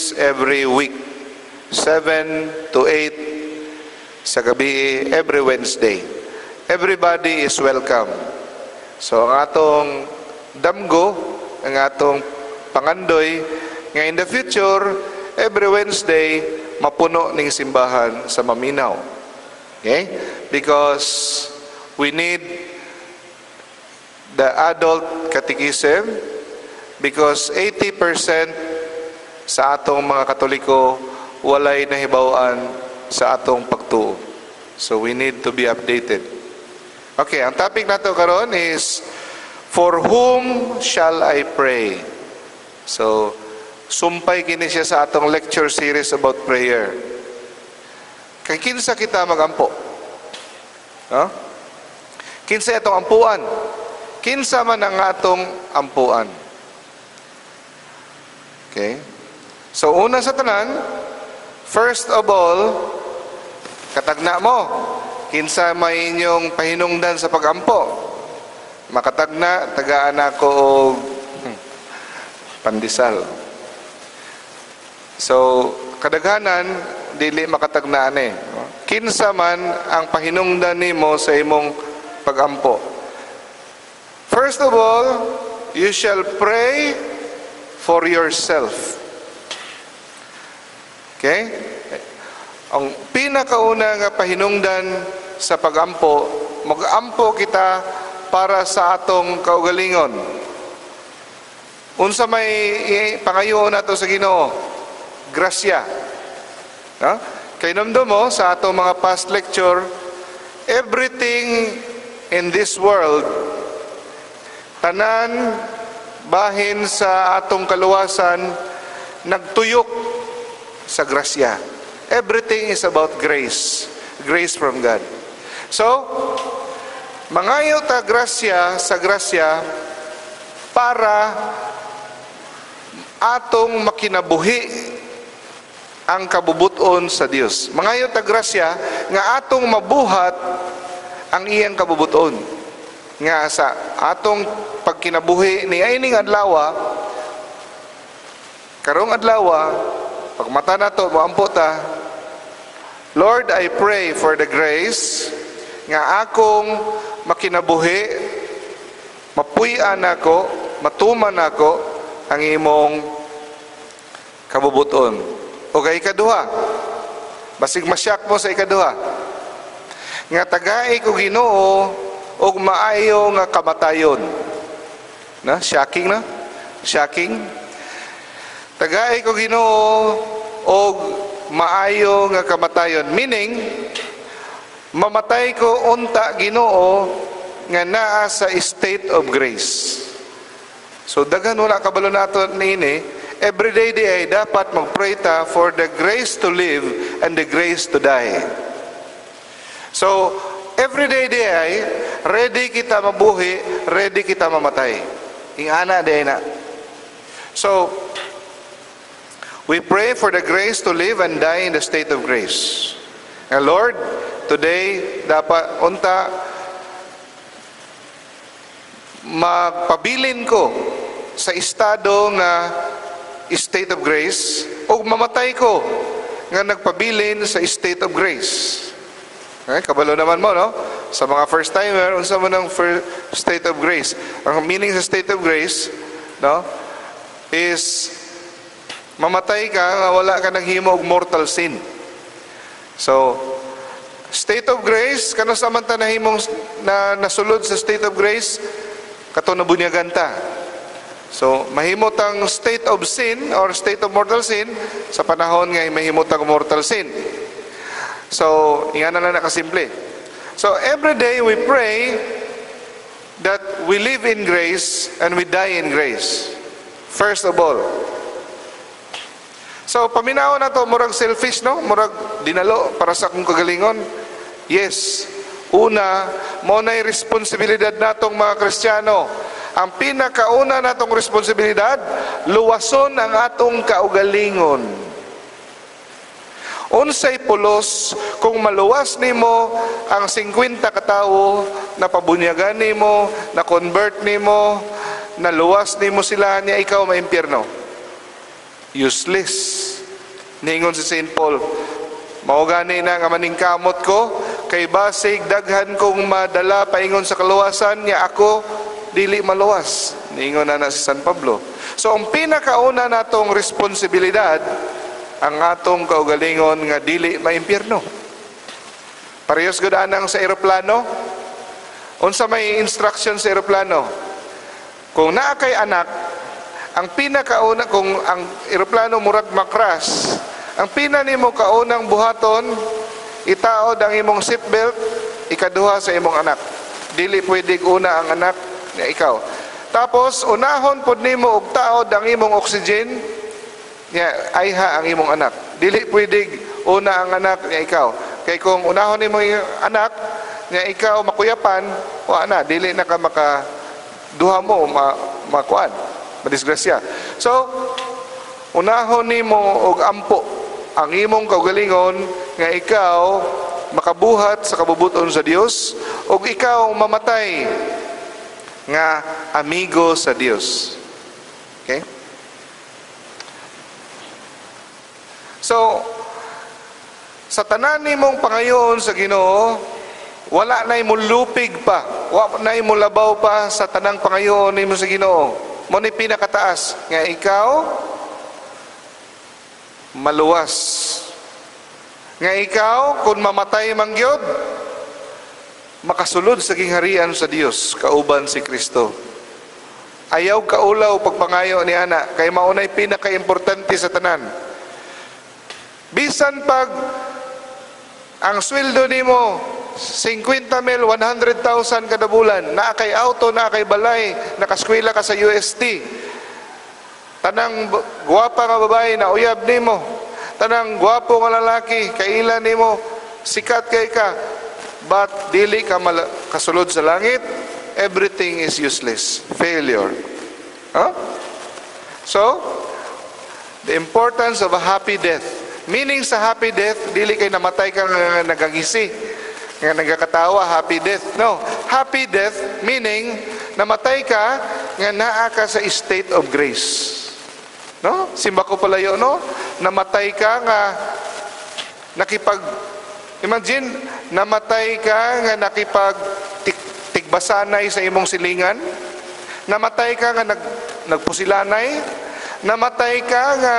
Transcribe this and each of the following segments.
service every week, 7 to 8 sa gabi, every Wednesday. Everybody is welcome. So ang atong damgo, ang atong pangandoy, nga in the future, every Wednesday, mapuno ning simbahan sa Maminaw. Okay? Because we need the adult catechism, because 80% sa atong mga Katoliko walay nahibawan sa atong pagtuo. So we need to be updated. Okay, ang topic nato karon is, for whom shall I pray? So, sumpay kini siya sa atong lecture series about prayer. Kay kinsa kita magampo? No? Kinsa itong ampuan? Kinsa man ang atong ampuan? Okay? So, una sa tanan, first of all, katagna mo, kinsa may inyong pahinungdan sa pagampo. Makatagna, tagaan ako og pandisal. So, kadaghanan, dili makatagnaan eh. Kinsa man ang pahinungdan nimo sa imong pagampo. First of all, you shall pray for yourself. Okay? Ang pinakauna nga pahinungdan sa pagampo, mag-ampo kita para sa atong kaugalingon. Unsa may pangayoon nato sa Ginoo? Grasya. No? Kay namdo mo sa atong mga past lecture, everything in this world, tanan bahin sa atong kaluwasan, nagtuyok sa grasya. Everything is about grace. Grace from God. So, mangayo ta grasya sa grasya para atong makinabuhi ang kabubuton sa Dios. Mangayo ta grasya nga atong mabuhat ang iyang kabubuton. Nga sa atong pagkinabuhi ni ayning adlaw, karong adlaw, pagmata nato moampo ta, Lord, I pray for the grace nga akong makinabuhi, mapuy-an ako, matuman ako ang imong kabubuton. O kay ikaduha, basig masyak mo sa ikaduha, nga tagay ko Ginoo og maayo nga kamatayon. Na? Shocking na? Shocking? Tagay ko Ginoo og maayo nga kamatayon. Meaning, mamatay ko unta Ginoo nga naa sa state of grace. So daghan wala kabalo nato niini, everyday di ay dapat magpray ta for the grace to live and the grace to die. So everyday di ay ready kita mabuhi, ready kita mamatay. Ingana di na. So we pray for the grace to live and die in the state of grace. And Lord, today dapat unta magpabilin ko sa estado nga state of grace o mamatay ko nga nagpabilin sa state of grace. Okay, kabalo naman mo, no? Sa mga first timer, unsa mo ng first state of grace? Ang meaning sa state of grace, no, is mamatay ka nga wala ka naghimo og mortal sin. So, state of grace, kano samanta nahimong na nasulod sa state of grace, kato nabunyagan ta. So, mahimot ang state of sin or state of mortal sin sa panahon nga mahimot ang mortal sin. So, ingana na nakasimple. So, every day we pray that we live in grace and we die in grace. First of all. So, paminaw na to, murag selfish, no? Murag dinalo para sa akong kagalingon. Yes. Una, mo na'y responsibilidad natong mga Kristiyano. Ang pinakauna natong responsibilidad, luwason ang atong kaugalingon. Unsay pulos kung maluwas nimo ang 50 katawo na pabunyagan nimo, na convert nimo, na luwas nimo sila niya ikaw maimpyerno. Useless. Ningon si St. Paul, mao gani na nga maningkamot ko, kay basig daghan kong madala paingon sa kaluwasan niya ako dili maluwas. Ningon na si San Pablo. So ang pinakauna natong responsibilidad, ang atong kaugalingon nga dili maimpyerno. Parehas gud anang sa eroplano. Unsa may instruction sa eroplano? Kung naa kay anak, ang pinakauna, kung ang eroplano murag makras, ang pina nimo kaunang buhaton, itaod ang imong seatbelt, ikaduha sa imong anak. Dili pwede una ang anak na ikaw. Tapos unahon pod nimo og taod ang imong oxygen, nya ayha ang imong anak. Dili pwede una ang anak nya ikaw. Kay kung unahon nimo ang anak nya ikaw makuyapan, wa na dili na ka maka duha mo makuan, madisgrasya. So unahon nimo og ampo ang imong kaugalingon nga ikaw makabuhat sa kabubuton sa Dios ug ikaw mamatay nga amigo sa Dios. Okay? So sa tanan nimong pangayoon sa Ginoo, wala nay mulupig pa, wala nay mulabaw pa sa tanang pangayoon nimo sa Ginoo. Mo ni pinakataas nga ikaw maluwas. Nga ikaw, kung mamatay man gyud, makasulod sa gingharian sa Dios, kauban si Kristo. Ayaw kaulaw pagpangayo ni ana, kay maunay pinaka-importante sa tanan. Bisan pag ang sweldo nimo 50 mil, 100,000 kada bulan, naa kay auto, naa kay balay, nakaskwela ka sa UST, tanang guwapa nga babae na uyab nimo, tanang guwapo nga lalaki kaila nimo, sikat kay ka, but dili ka kasulod sa langit, everything is useless, failure. Huh? So the importance of a happy death, meaning sa happy death, dili kay namatay ka nga nagagisi, nga nagakatawa, happy death. No, happy death meaning namatay ka nga naa ka sa state of grace. No? Simba ko pala yun, no? Namatay ka nga imagine, namatay ka nga tigbasanay sa imong silingan, namatay ka nga nagpusilanay, namatay ka nga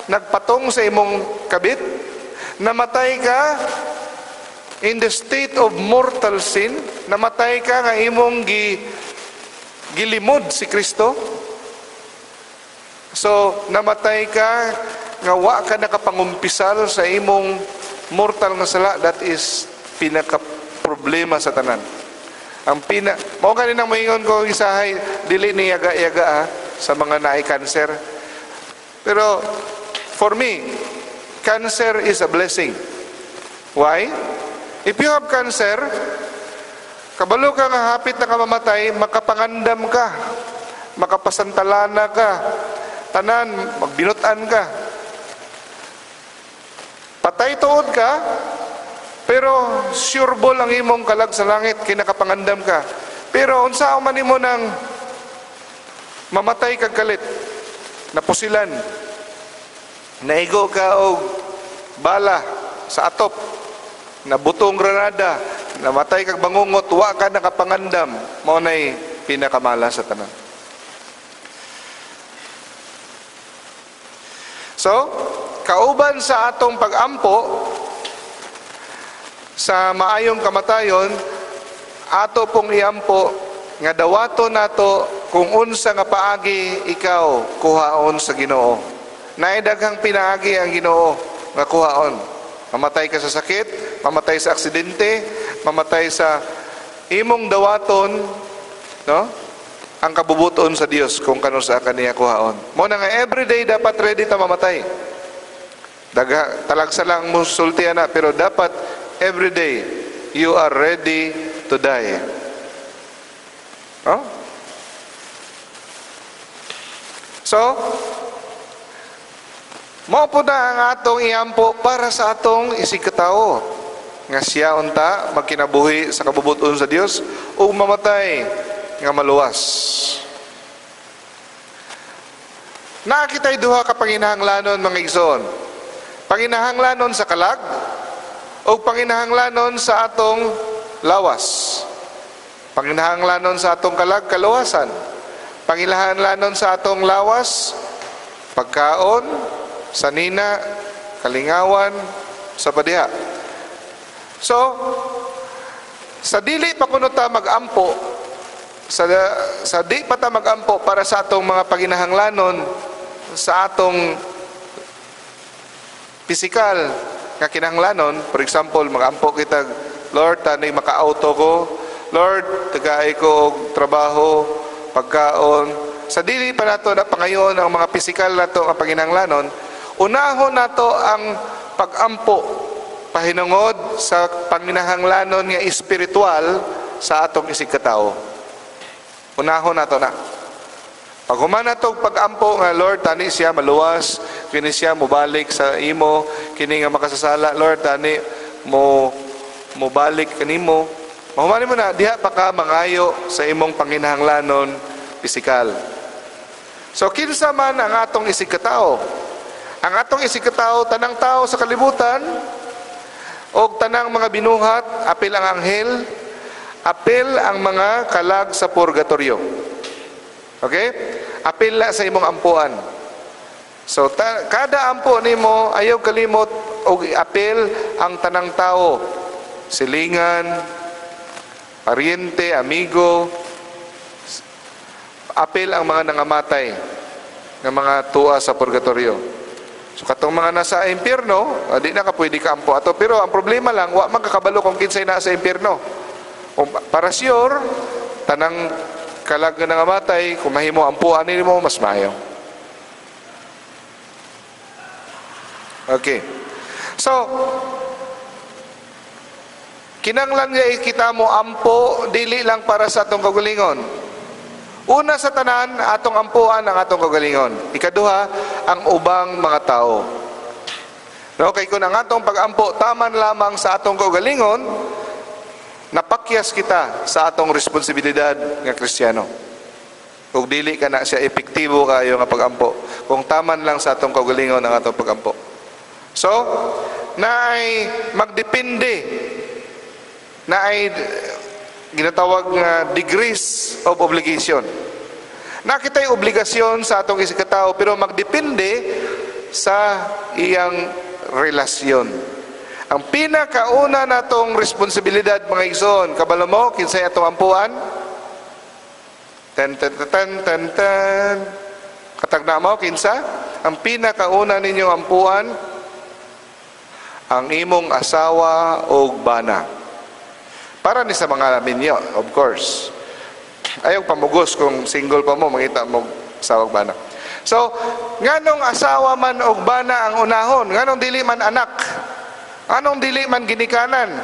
nagpatong sa imong kabit, namatay ka in the state of mortal sin, namatay ka nga imong gilimod si Kristo. So namatay ka nga wa ka nakapangumpisal sa imong mortal nga sala. That is pinaka problema sa tanan. Ang mao kanina moingon ko isahay, dili ni yaga-yaga sa mga naay cancer. Pero for me, cancer is a blessing. Why? If you have cancer, kabalo ka nga hapit na kamamatay, makapangandam ka, makapasantalana ka, tanan, magbinutan ka. Patay tuod ka, pero sure ball ang imong kalag sa langit, kinakapangandam ka. Pero unsa man nimo nang mamatay kag kalit, napusilan, naigo ka og bala sa atop, nabutong granada, namatay kag bangungot, wa ka nakapangandam, mao nay pinakamala sa tanan. So, kauban sa atong pag-ampo sa maayong kamatayon, ato pong iampo nga dawato nato kung unsa nga paagi ikaw kuhaon sa Ginoo. Naay daghang pinaagi ang Ginoo nga kuhaon. Mamatay ka sa sakit, mamatay sa aksidente, mamatay sa imong dawaton, no? Ang kabubuton sa Dios kung kano sa kaniya kuhaon. Mo na nga everyday dapat ready ta mamatay. Talagsa lang mo sultihan na, pero dapat everyday you are ready to die. Oh? So, mao po na ang atong iampo para sa atong isigkatao nga siya unta magkinabuhi sa kabubuton sa Dios ug mamatay nga maluwas. Nakakita'y duha ka panginahanglanon mga igsoon. Panginahanglanon sa kalag o panginahanglanon sa atong lawas. Panginahanglanon sa atong kalag, kaluwasan. Panginahanglanon sa atong lawas, pagkaon, sanina, kalingawan, sa padiha. So, sa dili pa kuno ta mag-ampo, sa di pa ta mag-ampo para sa atong mga panginahanglanon sa atong pisikal nga kinahanglanon, for example, mag-ampo kita, Lord, tanay maka-auto ko, Lord, tagaay ko og trabaho, pagkaon. Sa dili pa nato na pangayon ang mga pisikal nato nga panginahanglanon, unahon nato ang pag-ampo pahinungod sa panginahanglanon nga espiritual sa atong isig katao. Unahon nato na. Pag human nato pag-ampo nga, Lord, tani siya maluwas, kini siya mobalik sa imo, kini nga makasasala, Lord, tani mo balik kanimo. Mahumanin mo na, diha pa ka mangayo sa imong panginahanglanon pisikal. So, kinsa man ang atong isig katao? Ang atong isig katao, tanang tao sa kalibutan, o tanang mga binuhat, apil ang anghel, apil ang mga kalag sa purgatorio. Okay? Apil na sa imong ampuan. So, kada ampo nimo, ayaw kalimot, o apil ang tanang tao. Silingan, pariente, amigo, apil ang mga nangamatay ng mga tuwa sa purgatorio. So katong mga nasa impyerno, di na ka pwede ka ampo ato. Pero ang problema lang, wa magkakabalo kung kinsay nasa impyerno. Para sure, tanang kalag nga nangamatay, kung mahimo ampuan nimo, mas maayo. Okay. So, kinanglan nga kita mo ampo, dili lang para sa atong kagalingon. Una sa tanan, atong ampuan ang atong kagalingon. Ikaduha, ang ubang mga tao. No, kay kung ang atong pag-ampo taman lamang sa atong kagalingon, napakyas kita sa atong responsibilidad nga Kristiyano. Kung dili ka na siya epektibo kayo nga pag-ampo, kung taman lang sa atong kagalingon ang atong pag-ampo. So, naay magdepende, naay ginatawag nga degrees of obligation. Nakita'y obligasyon sa atong isig katao, pero magdepende sa iyang relasyon. Ang pinakauna natong responsibilidad, mga igsoon, kabalo mo, kinsay atong ampuan? Tan. Katagna mo, kinsa? Ang pinakauna ninyong ampuan, ang imong asawa o bana. Para ni sa mga minyo, of course. Ayaw pamugos kung single pa mo, makita mo asawag bana. So, nganong asawa man o bana ang unahon? Nganong dili man anak? Nganong dili man ginikanan?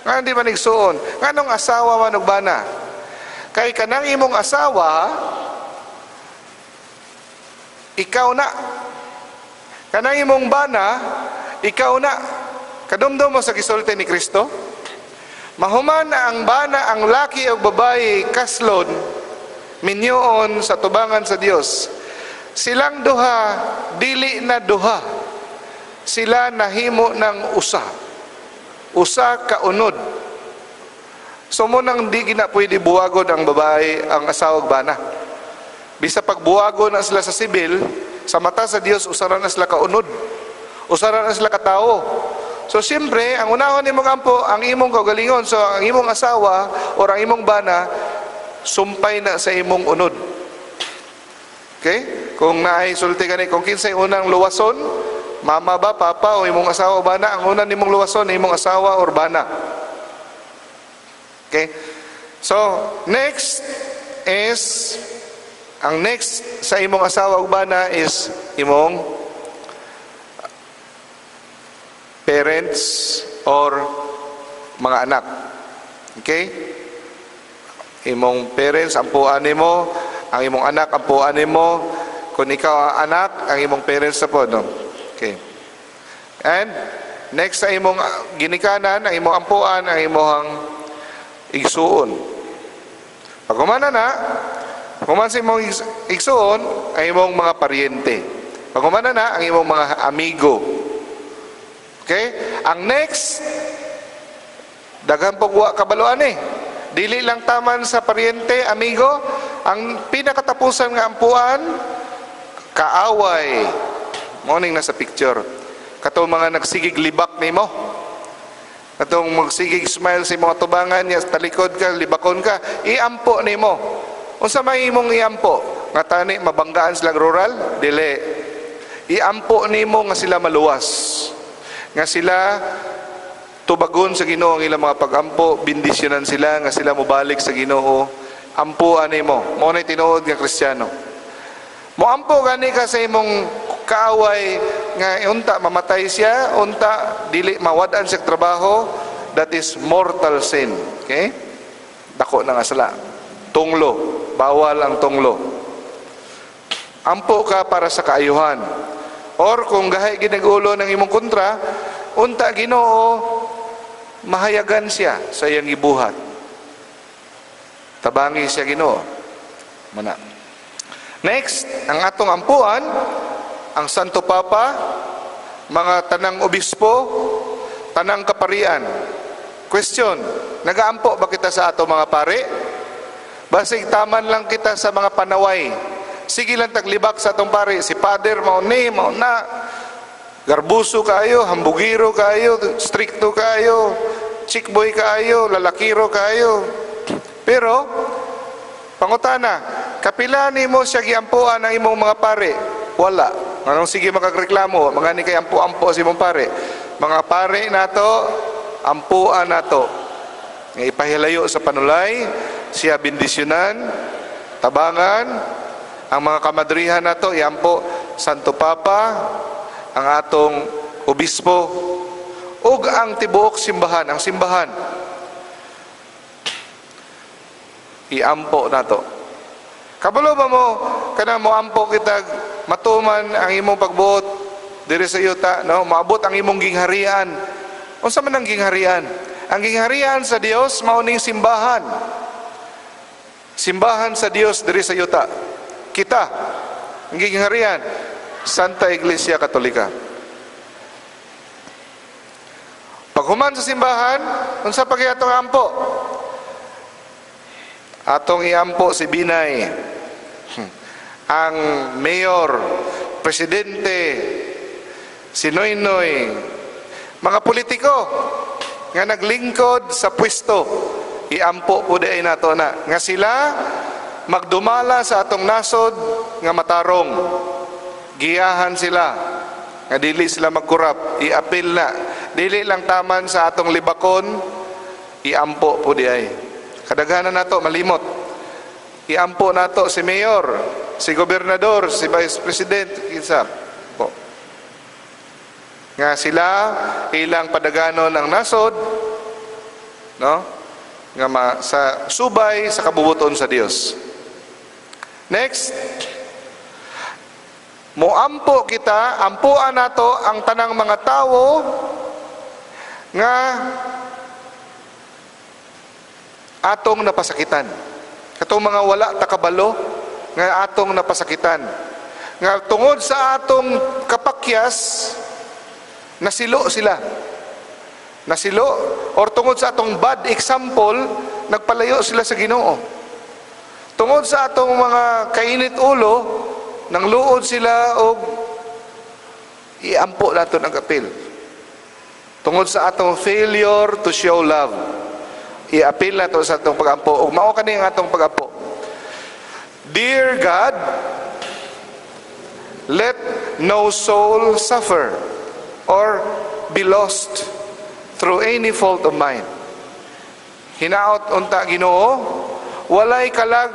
Nganong di man igsuon? Nganong asawa man o bana? Kay kanang imong asawa, ikaw na. Kanang imong bana, ikaw na. Kadumdum mo sa gisulti ni Kristo? Mahuman na ang bana, ang laki o babae, kaslon, minyoon sa tubangan sa Dios. Silang duha, dili na duha. Sila nahimo ng usa. Usa kaunod. So mo nang di gina pwede buwagon ang babae, ang asawag bana. Bisa pagbuwagon na sila sa sibil, sa mata sa Dios, usaran na sila kaunod. Usaran na sila katao. So siyempre, ang unahon nimong ampo, ang imong kagalingon. So ang imong asawa o ang imong bana, sumpay na sa imong unod. Okay? Kung naisulti ka ni, kung kinsay unang luwason, mama ba, papa, o imong asawa o bana, ang unang nimong luwason, imong asawa o bana. Okay? So, next is, ang next sa imong asawa o bana is imong parents or mga anak. Okay? Imong parents, ampuan nimo, ang imong anak, ampuan nimo. Kung ikaw ang anak, ang imong parents na po, no? Okay. And, next sa imong ginikanan, ang imong ampuan, ang imong igsuon. Pag kumana na, kuman sa imong igsuon, ang imong mga paryente. Pag kumana na, ang imong mga amigo. Okay? Ang next, daghan po wa kabaluan dili lang taman sa paryente, amigo. Ang pinakatapusan nga ampuan, kaaway. Morning na sa picture. Katong mga nagsigig libak nimo. Katong magsigig smile sa mga tubangan niya, talikod ka, libakon ka, iampo nimo. Unsa may imong iampo? Nga tani mabanggaan silang rural? Dili. Iampo nimo nga sila maluwas. Nga sila tubagon sa Ginoo ang ilang mga pagampo, bindisyonan sila nga sila mobalik sa Ginoo. Ampuan nimo. Mao nay tinuod nga Kristiyano. Moampo gani ka sa imong kaaway nga unta mamatay siya, unta dili mawad-an sa trabaho, that is mortal sin. Okay? Dako na nga sala. Tunglo, bawal ang tunglo. Ampo ka para sa kaayuhan. Or kung gahay ginagulo ng imong kontra, unta Ginoo mahayagan siya sa iyang gibuhat. Tabangi siya Ginoo. Mana. Next, ang atong ampuan, ang Santo Papa, mga tanang obispo, tanang kaparian. Question, nagaampo ba kita sa ato mga pare? Basig taman lang kita sa mga panaway. Sige lang taglibak sa atong pare. Si Father, mao na. Garbuso kayo, hambugiro kayo, stricto kayo, chickboy kayo, lalakiro kayo. Pero, pangutana, kapila nimo siya giampuan ang imong mga pare? Wala. Anong sige makagreklamo? Mga ni kay ampo-ampo si imong pare. Mga pare nato, ampuan nato. Nga ipahilayo sa panulay, siya bindisyonan, tabangan, ang mga kamadrihan nato, iampo, Santo Papa, ang atong obispo, ug ang tibuok simbahan, ang simbahan. Iampo nato. Kabalo ba mo kana mo ampo kita matuman ang imong pagbuot diri sa yuta, no? Maabot ang imong gingharian. Unsa man ang gingharian? Ang gingharian sa Dios mao ning simbahan. Simbahan sa Dios diri sa yuta. Kita ang gingharian, Santa Iglesia Katolika. Paghuman sa simbahan, unsa pa kay atong ampo? Atong iampo si Binay, ang mayor, presidente, si Noynoy, mga politiko nga naglingkod sa pwesto, iampo po di nato na nga sila magdumala sa atong nasod nga matarong. Giyahan sila nga dili sila magkurap, iapil na. Dili lang taman sa atong libakon, iampo po di ay. Kadaghanan nato malimot. Iampo nato si mayor, si gobernador, si vice president, kinsa po. Nga sila ilang padaganon ang nasod, no? Nga sa subay sa kabubuton sa Dios. Next, moampo kita, ampuan nato ang tanang mga tawo nga atong napasakitan. Katong mga wala takabalo nga atong napasakitan. Nga tungod sa atong kapakyas, nasilo sila. Nasilo, or tungod sa atong bad example, nagpalayo sila sa Ginoo. Tungod sa atong mga kainit ulo, nang luod sila o iampo nato ng apil. Tungod sa atong failure to show love, i-appeal nato sa atong pag-ampo. Ug mao kani ang atong pag-ampo. Dear God, let no soul suffer or be lost through any fault of mine. Hinaot unta Ginoo, walay kalag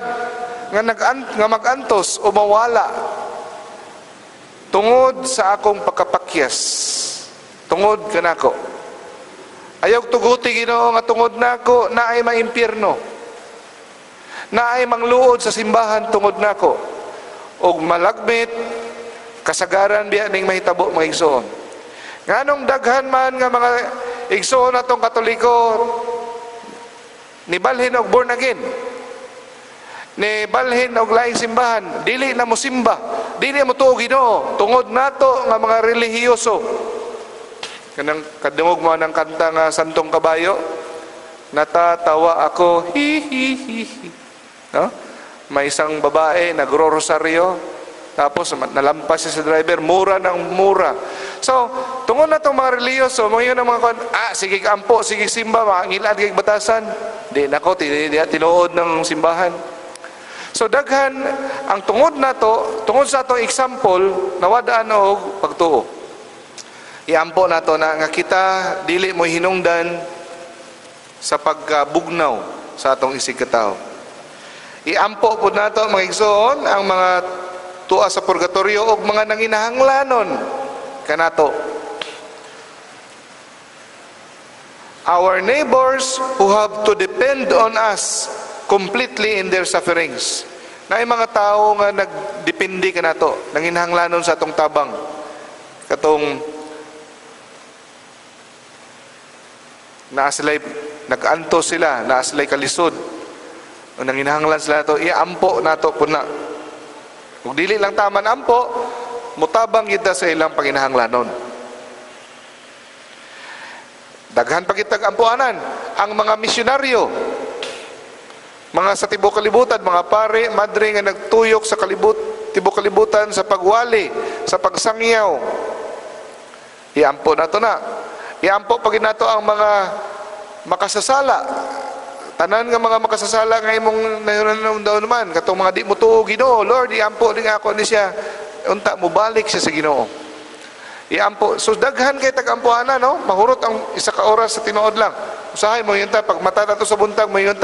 nga magantos o mawala tungod sa akong pagkapakyas, tungod kanako. Ayaw tuguti Ginoo nga tungod nako naay maimpyerno, naay mangluod sa simbahan tungod nako, og malagmit kasagaran biya ning mahitabo mga igsoon. Nganong daghan man nga mga igsoon atong Katoliko nibalhin og born again, nibalhin og laing simbahan, dili na mo simba, dili mo tuo Ginoo tungod nato nga mga relihiyoso. Kanang kadungog mo ng kanta nga Santong Kabayo, natatawa ako, hi hi hi hi. No? May isang babae nagro-rosaryo, tapos nalampas siya sa driver, mura ng mura. So, tungod na itong mga reliyoso, mga yun ang mga sige kampo, sige simba, mangilad kay batasan. Di nako, tinuod ng simbahan. So, daghan, ang tungod na to, tungod sa itong example, nawadaan o pagtuo. Iampo na to na nga kita, dili mo hinungdan sa pagkabugnaw sa atong isig katao. Iampo po na to, mga igsoon, ang mga tuwa sa purgatorio o mga nanginahanglanon kanato. Our neighbors who have to depend on us completely in their sufferings. Na yung mga tao nga nagdepende kanato, nanginahanglanon sa atong tabang. Katong nag-anto sila, naaslay kalisod. O nanginahanglan sila nato, iampo nato po na. Kung dili lang taman ampo, mutabang kita sa ilang panginahanglanon. Daghan pa kitag ampuanan ang mga misyonaryo, mga sa tibok kalibutan, mga pare, madre nga nagtuyok sa tibok kalibutan sa pagwali, sa pagsangyaw. Iampo nato na. Iampo pag nato ang mga makasasala. Tanan nga mga makasasala nga imong nahinunan daw naman. Katong mga di mo tuo Ginoo, Lord, iampo din ako ni siya. Unta mo balik siya sa Ginoo. Iampo. So daghan kay tagampuana, no? Mahurot ang isa ka oras sa tinuod lang. Usahay mo yun pag mata nato sa buntag, mo yun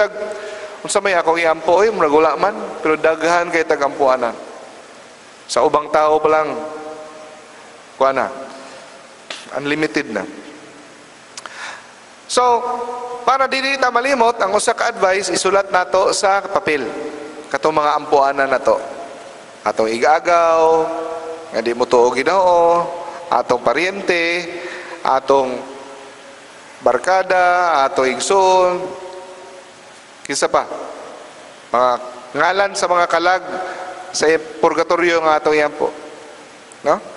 unsa may akong iampo, muragula man, pero daghan kay tagampuana. Sa ubang tao pa lang, kuana, unlimited na. So, para dili ta malimot, ang usa ka advice isulat nato sa papel. Katong mga ampuanan nato. Atong igagaw, nga di mo tuo Ginoo, atong paryente, atong barkada, atong igsoon. Kinsa pa? Mga ngalan sa mga kalag sa purgatorio nga atong iampo. No?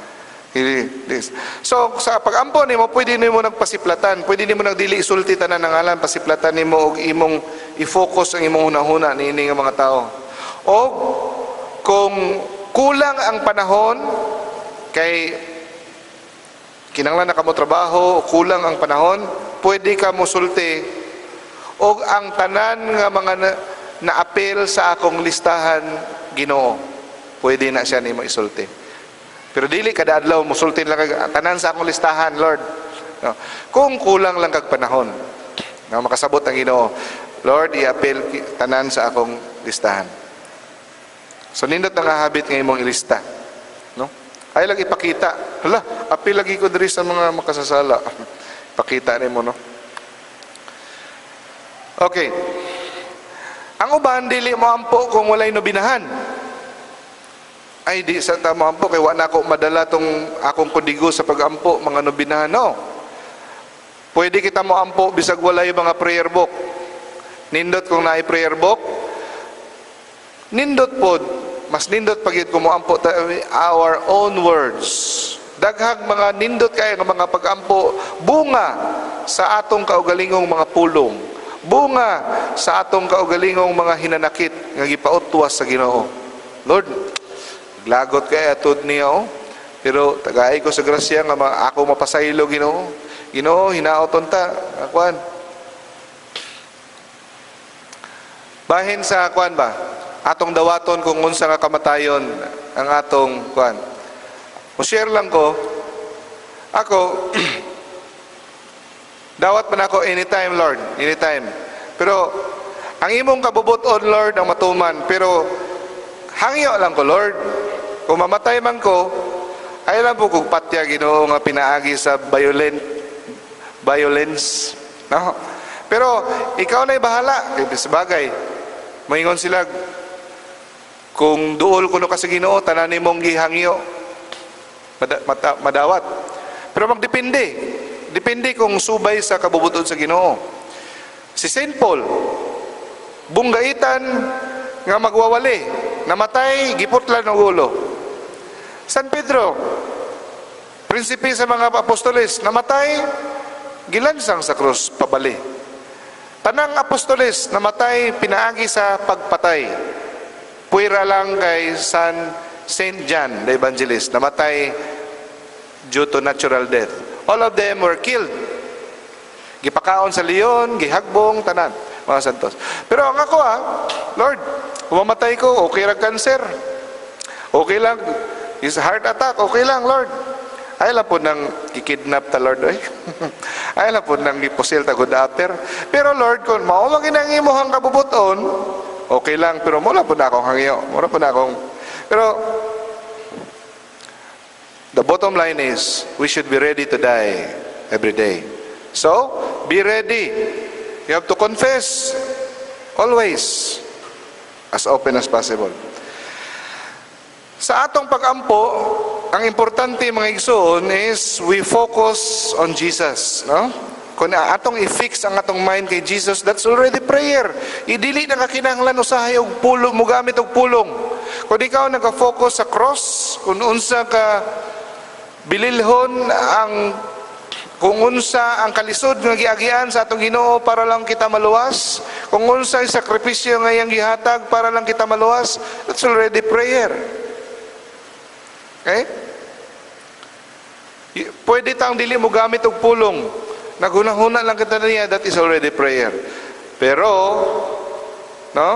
So sa pagampo nimo pwede nimo nagpasiplatan, pwede nimo nagdili isulti tanan ng ngalan, pasiplatan nimo og imong i-focus ang imong hunahuna niini nga mga tao. O kung kulang ang panahon kay kinahanglan na kamo trabaho, kulang ang panahon, pwede ka mosulti og ang tanan nga mga na-appeal sa akong listahan Ginoo. Pwede na siya nimo isulti. Pero dili kada adlaw musultin lang kag tanan sa akong listahan, Lord. No. Kung kulang lang kag panahon, na makasabot ang Ginoo, Lord, i-appeal tanan sa akong listahan. So nindot nga habit nga imong ilista, no? Ay lang ipakita. Hala, appeal lagi ko diri sa mga makasasala. Pakita nimo, no? Okay. Ang uban dili mo ampo kung walay nobinahan. Ay di sa tama ampo kay wa na ako madala tong akong kodigo sa pagampo mga nobinahan. No. Pwede kita mo ampo bisag walay mga prayer book. Nindot kung naay prayer book. Nindot pod, mas nindot pagid ko mo ampo our own words. Daghang mga nindot kay nga mga pagampo bunga sa atong kaugalingong mga pulong. Bunga sa atong kaugalingong mga hinanakit nga gipautwas sa Ginoo. Lord, lagot kay atod niya, pero tagaay ko sa grasya nga ako mapasaylo Ginoo. Ginoo, hinaoton ta, akuan. Bahin sa akuan ba? Atong dawaton kung unsa nga kamatayon ang atong kuan. Mo-share lang ko. Ako dawat man ako anytime, Lord, anytime. Pero ang imong kabubuton, Lord, ang matuman, pero hangyo lang ko, Lord. Kung mamatay man ko, ay lang po kung patya Ginoo nga pinaagi sa violence. No? Pero ikaw na'y bahala. Sabagay, maingon sila, kung duol ko no ka sa Ginoo, tanan mong gihangyo, madawat. Pero magdepende. Depende kung subay sa kabubuton sa Ginoo. Si St. Paul, bunggaitan nga magwawali, namatay, giputlan ng ulo. San Pedro, Prinsipe sa mga apostoles, namatay, gilansang sa krus, pabali. Tanang apostoles, namatay, pinaagi sa pagpatay. Puwira lang kay Saint John, the Evangelist, namatay due to natural death. All of them were killed. Gipakaon sa leon, gihagbong, tanan, mga santos. Pero ang ako Lord, kumamatay ko, okay lang cancer. Okay lang, is heart attack, okay lang, Lord. Ay lang po nang kikidnap ta, Lord. Ay lang po nang gipusil ta good after. Pero Lord, kung maumang inangimuhang kabubuton, okay lang. Pero mula po na akong hangyo. Mula po na akong... Pero, the bottom line is, we should be ready to die every day. So, be ready. You have to confess always, as open as possible. Sa atong pag-ampo, ang importante mga igsoon is we focus on Jesus, no? Kung atong i-fix ang atong mind kay Jesus, that's already prayer. Idili na kakinahanglan usahay og pulong, mugamit og pulong. Kung ikaw naka-focus sa cross, kung unsa ka bililhon kung unsa ang kalisod nga giagian sa atong Ginoo para lang kita maluwas, kung unsa ang sakripisyo nga iyang gihatag para lang kita maluwas, that's already prayer. Okay? Pwede tang dili mo gamit og pulong. Naghunahuna lang kita niya, that is already prayer. Pero, no?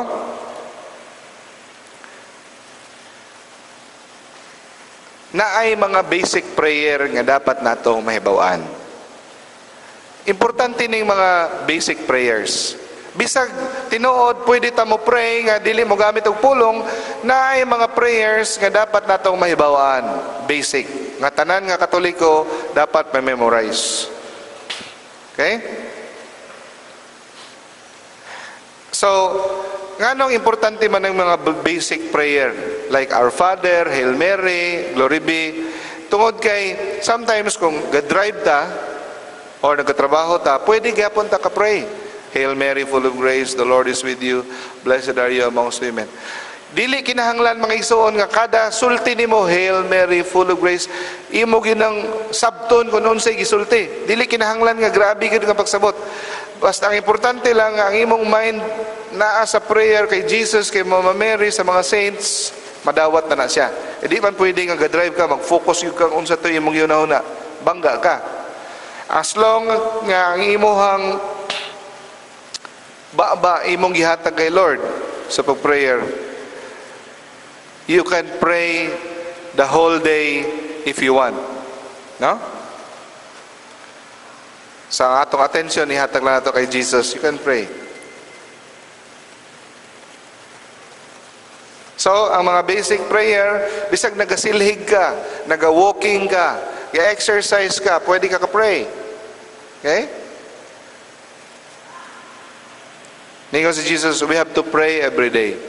Naay mga basic prayer nga dapat natong mahibaw-an. Importante ning mga basic prayers. Bisag tinuod pwede ta mo pray nga dili mo gamit og pulong, naay mga prayers nga dapat natong mahibaw-an. Basic. Nga tanan nga Katoliko dapat ma-memorize. Okay? So, nganong importante man ang mga basic prayer like Our Father, Hail Mary, Glory be, tungod kay sometimes kung ga-drive ta or nagkatrabaho ta, pwede gyapon ta ka-pray. Hail Mary, full of grace, the Lord is with you, blessed are you amongst women. Dili kinahanglan mga igsoon nga kada sulti nimo Hail Mary, full of grace, imo ginang sabton kung unsay gisulti. Dili kinahanglan nga grabe gid nga pagsabot. Basta ang importante lang ang imong mind naa sa prayer kay Jesus, kay Mama Mary, sa mga saints, madawat na siya. E di man pwede nga ga-drive ka, mag-focus yung kang unsa to imong yunahuna, bangga ka. As long nga ang imuhang imong gihatag kay Lord sa pag-prayer, you can pray the whole day if you want. No? Sa atong attention, ihatag lang nato kay Jesus, you can pray. So, ang mga basic prayer, bisag nagasilhig ka, naga-walking ka, ga-exercise ka, pwede ka ka-pray. Okay? Ningon si Jesus, we have to pray every day.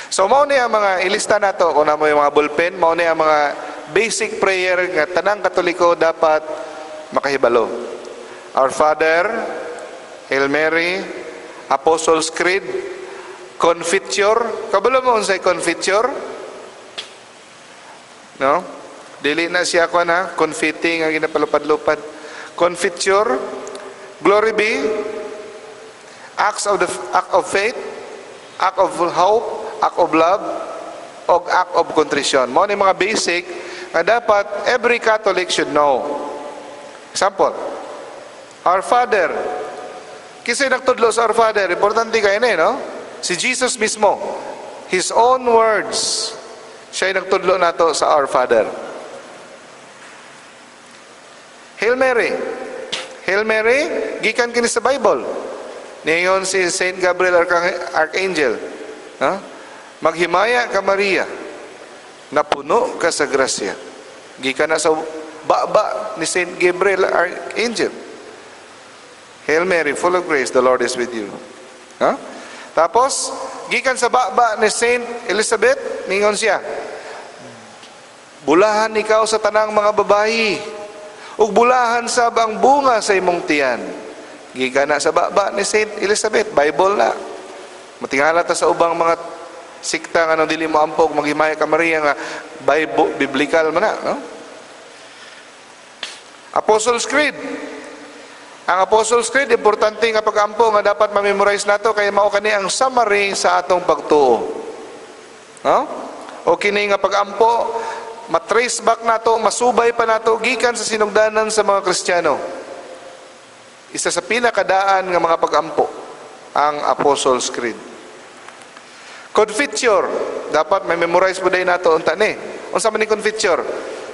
So, mao ni ang mga ilista nato, kung na mo yung mga ballpen, mao ni ang mga basic prayer nga tanang Katoliko dapat makahibalo. Our Father, Hail Mary, Apostles' Creed, Confiture. Kabalo mo unsay confiture? No? Dili na siya ko na confetti nga ginapalupad-lupad. Confiture, Glory be, act of faith, act of hope, act of love, o act of contrition. Mao ni mga basic nga dapat every Catholic should know. Example, Our Father. Kisay nagtudlo sa Our Father, importante kayo na no? Si Jesus mismo, His own words, siya nagtudlo nato sa Our Father. Hail Mary. Hail Mary, gikan kini sa Bible. Niyon si Saint Gabriel Archangel. No? Maghimaya ka Maria, napuno ka sa grasya. Gikan na sa baba ni Saint Gabriel Archangel. Hail Mary, full of grace, the Lord is with you. Huh? Tapos, gikan sa baba ni Saint Elizabeth, ningon siya, bulahan ikaw sa tanang mga babayi, ug bulahan sa bang bunga sa imong tiyan. Gikan na sa baba ni Saint Elizabeth, Bible na. Matingala ta sa ubang mga sikta nga nang dili mo ampog, maghimaya ka Maria nga Bible, biblical man na, no? Apostles' Creed. Ang Apostles' Creed, importante nga pag-ampo nga dapat ma-memorize nato kay mao kani ang summary sa atong pagtuo. No? O kini nga pag-ampo, matrace back nato, masubay pa nato gikan sa sinugdanan sa mga Kristiyano. Isa sa pinakadaan nga mga pag-ampo ang Apostles' Creed. Confiteor, dapat may memorize mo day nato unta ni. Unsa man ni confiteor?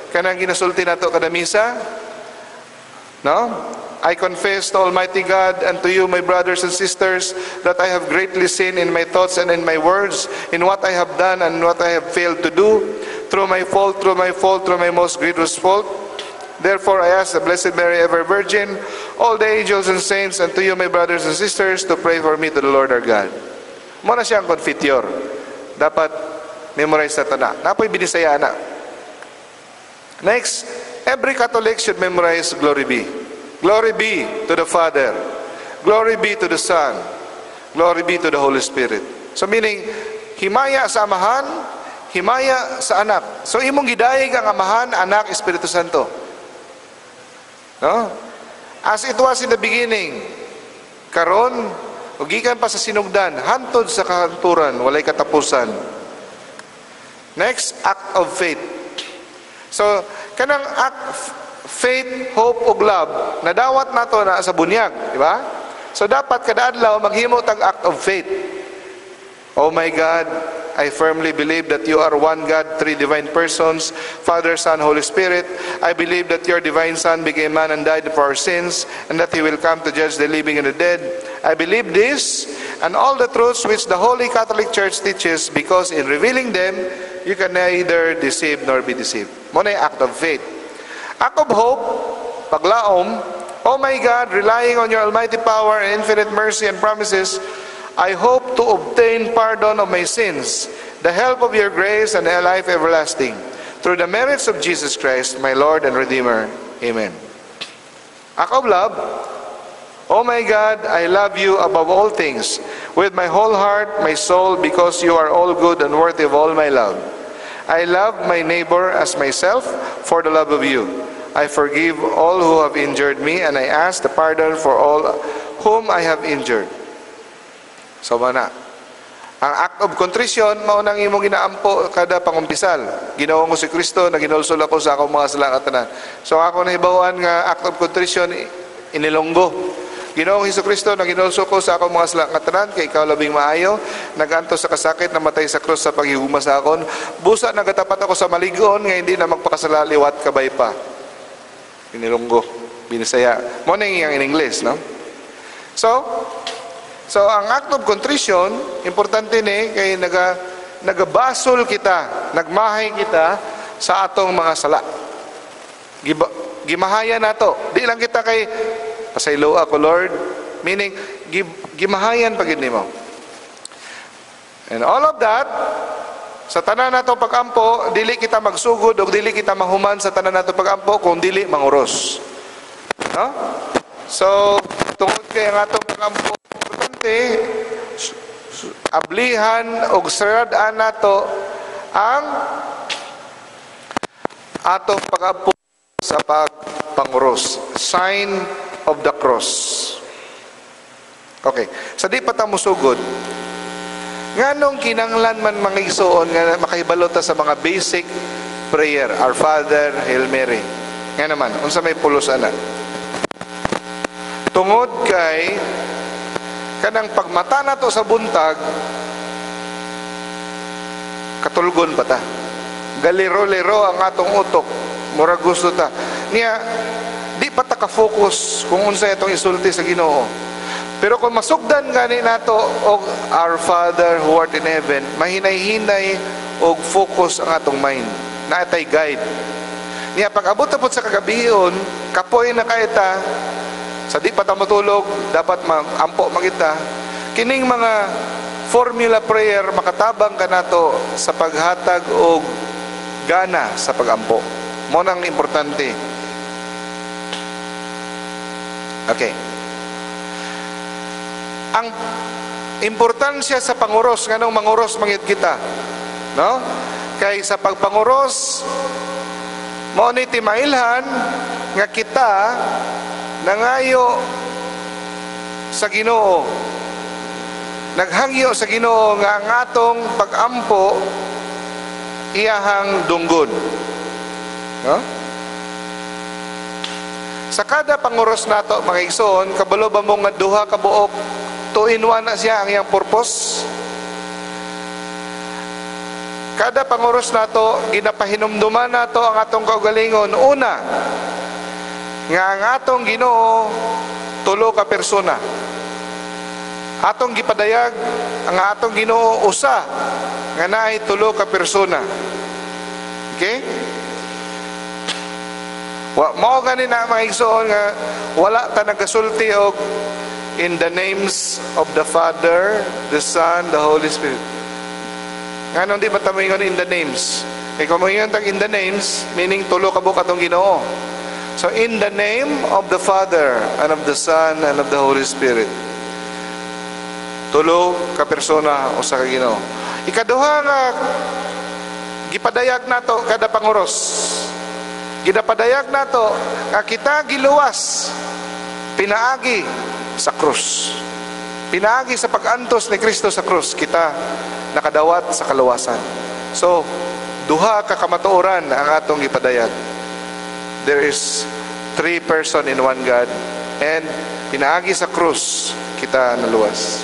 Kanang ginasulti nato kada misa, no? I confess to Almighty God and to you, my brothers and sisters, that I have greatly sinned in my thoughts and in my words, in what I have done and what I have failed to do, through my fault, through my most grievous fault. Therefore, I ask the Blessed Mary, ever Virgin, all the angels and saints, and to you, my brothers and sisters, to pray for me to the Lord our God. Muna siyang confiteor. Dapat memorize na tana. Napoy binisaya na. Next, every Catholic should memorize Glory Be. Glory be to the Father. Glory be to the Son. Glory be to the Holy Spirit. So meaning, himaya sa Amahan, himaya sa Anak. So imong gidayeg ang Amahan, Anak, Espiritu Santo. No? As it was in the beginning, karon, ugikan pa sa sinugdan, hantod sa kahanturan, walay katapusan. Next, act of faith. So, kanang act faith, hope, ug love, nadawat nato na sa bunyag, di ba? So dapat kada adlaw maghimo tag act of faith. Oh my God, I firmly believe that you are one God, three divine persons, Father, Son, Holy Spirit. I believe that your divine Son became man and died for our sins, and that he will come to judge the living and the dead. I believe this and all the truths which the Holy Catholic Church teaches, because in revealing them, you can neither deceive nor be deceived. Muna yung act of faith. Act of hope, paglaom. Oh my God, relying on your almighty power and infinite mercy and promises, I hope to obtain pardon of my sins, the help of your grace, and a life everlasting. Through the merits of Jesus Christ, my Lord and Redeemer. Amen. Act of love. Oh my God, I love you above all things, with my whole heart, my soul, because you are all good and worthy of all my love. I love my neighbor as myself for the love of you. I forgive all who have injured me, and I ask the pardon for all whom I have injured. So mana, ang act of contrition, maunang imong ginaampo kada pangumpisal. Ginawa ko si Kristo, na ginulsol ako sa akong mga sala katanan. So ako nahibawan nga act of contrition, inilonggo. Ginoong Hesukristo, naginulso ko sa akong mga salakatanan, kay ikaw labing maayo, naganto sa kasakit, namatay sa krus sa paghihuma sa akon. Busa, nagatapat ako sa maligon, nga hindi na magpakasala, liwat kabay pa. Inilunggo, binisaya. Mo na yung in English, no? So ang act of contrition, importante ni, kay nagabasol kita, nagmahay kita sa atong mga sala. Gimahaya nato. Di lang kita kay pasaylo ako, Lord. Meaning, gimahayan pagid nimo. And all of that, sa tanan nato pag-ampo, dili kita magsugod o dili kita mahuman sa tanan nato pag-ampo kung dili manguros. No? So, tungod kay ang atong pag-ampo, importante, ablihan o sradaan nato ang atong pag-ampo sa pagpanguros. Sign of the cross. Okay. Sa di pa ta musugod, nganong kinanglan man mga igsoon nga makahibalota sa mga basic prayer, Our Father, Hail Mary. Nga naman, unsa may pulos ana. Tungod kay kanang pagmata nato sa buntag, katulgon pa ta. Galiro-liro ang atong utok. Murag gusto ta. Niya, di pa ta ka-focus kung unsa itong isulti sa Ginoo. Pero kung masugdan gani nato og Our Father who art in heaven, mahinay-hinay og focus ang atong mind. Naatay guide. Niya, pag abot tapos sa kagabihon, kapoy na kaita, sa di pa ta matulog, dapat ampo magita. Kining mga formula prayer, makatabang ka nato sa paghatag og gana sa pagampo. Mo nang importante. Okay. Ang importansya sa panguros, nganong manguros mangit kita, no? Kay sa pagpanguros, Mao ni timailhan nga kita nangayo sa Ginoo, naghangyo sa Ginoo nga ang atong pag-ampo iyahang dunggod. No? Sa kada panguros nato mga igsoon, kabalo ba mo nga duha ka buok 2-in-1 na siya ang iyang purpose? Kada panguros nato, ginapahinumduman nato ang atong kaugalingon. Una, nga ang atong Ginoo tulo ka persona. Atong gipadayag ang atong Ginoo usa nga naay tulo ka persona. Okay? Mao gani na mga igsoon nga wala ta nagasulti og in the names of the Father, the Son, the Holy Spirit. Nga di matamingon in the names. Kung mamingon tag in the names, meaning tulo ka buok atong Ginoo. So in the name of the Father and of the Son and of the Holy Spirit. Tulo ka persona o sa Ginoo. Ikaduha nga gipadayag nato kada panguros. Gidapadayag nato nga kita giluwas pinaagi sa krus. Pinaagi sa pag-antos ni Kristo sa krus, kita nakadawat sa kaluwasan. So, duha ka kamatuoran ang atong gipadayag. There is 3 person in one God, and pinaagi sa krus kita naluwas.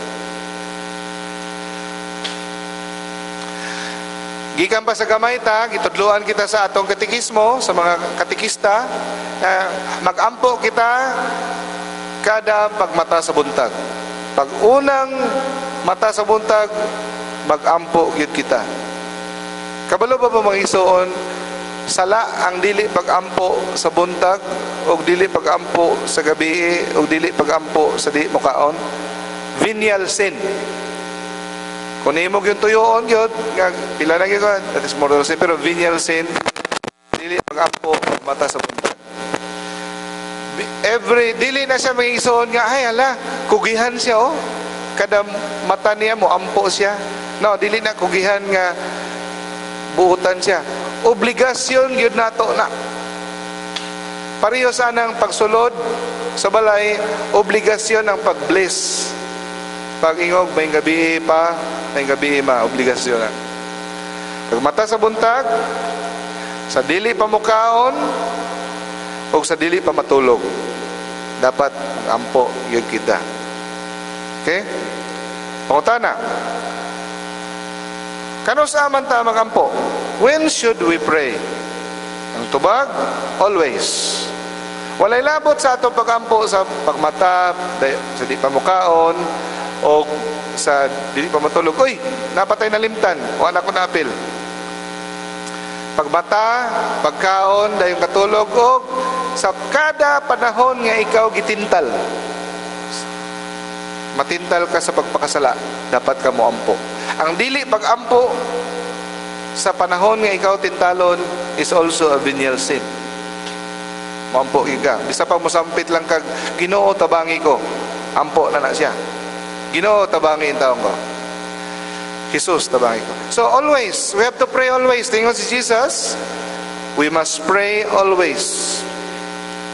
Gikan pa sa gamay ta, gitudluan kita sa atong katekismo, sa mga katekista, mag-ampo kita kada pagmata sa buntag. Pag unang mata sa buntag, mag-ampo gyud kita. Kabalo ba mga igsoon, sala ang dili pag-ampo sa buntag, o dili pag-ampo sa gabi, o dili pag-ampo sa di mukaon? Venial sin. Kung imog yung tuyoon yun, pila na yun, that is mortal sin, pero venial sin, dili pag-ampo, mata sa buntag. Dili na siya may isuon nga, ay hala, kugihan siya oh. Kada mata niya mo, ampo siya. No, dili na kugihan nga, buutan siya. Obligasyon yun nato na. Pareho sanang pagsulod sa balay, obligasyon ang pag-bless. Pag-ingog, may gabi pa, may gabi ma, obligasyon na. Pag mata sa buntag, sa dili pa mukaon, o sa dili pa matulog, dapat ampo yun kita. Okay? Pangutana, kano sa aman ta magampo? When should we pray? Ang tubag, always. Walay labot sa atong pagampo sa pagmata, sa di pa mukaon, o sa dili pa matulog. Uy, napatay na limtan, wala ko na apil. Pagmata, pagkaon, dayong katulog, o sa kada panahon nga ikaw gitintal. Matintal ka sa pagpakasala, dapat ka mo ampo. Ang dili pag-ampo sa panahon nga ikaw tintalon is also a venial sin. Mampo ka. Bisa pa musampit lang kag Ginoo tabangi ko. Ampo na siya. Ginoo tabangi in taong ko. Jesus tabangi ko. So always, we have to pray always. Tingnan si Jesus, we must pray always.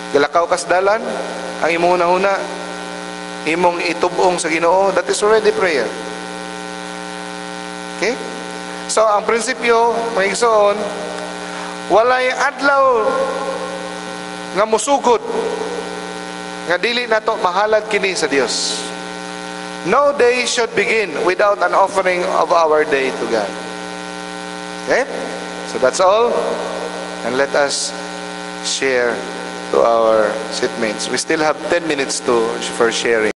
Galakaw kas dalan, ang imong una-una, imong itubong sa Ginoo, that is already prayer. Okay? So ang prinsipyo, mga igsoon, walay adlaw nga musugod nga dili nato mahalad kini sa Dios. No day should begin without an offering of our day to God. Okay? So that's all. And let us share to our seatmates. We still have 10 minutes for sharing.